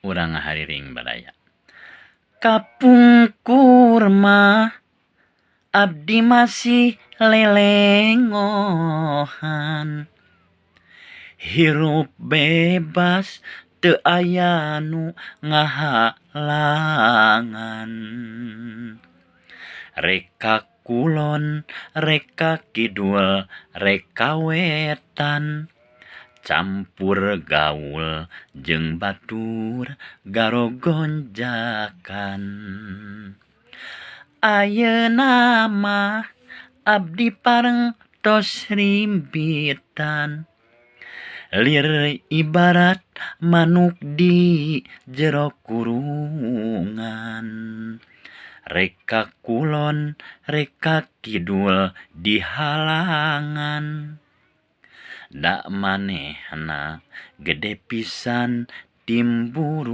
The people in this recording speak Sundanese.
Urang ngahariring badaya. Kapungkur mah abdi masih lelengohan. Hirup bebas teu aya nu ngahalangan. Reka kulon, reka kidul, reka wetan, campur gaul jeung batur garogonjakan. Ayeuna mah abdi parengtos rimbitan, lir ibarat manuk di jero kurungan. Reka kulon, reka kidul di halangan. Da manehna gede pisan timburuan.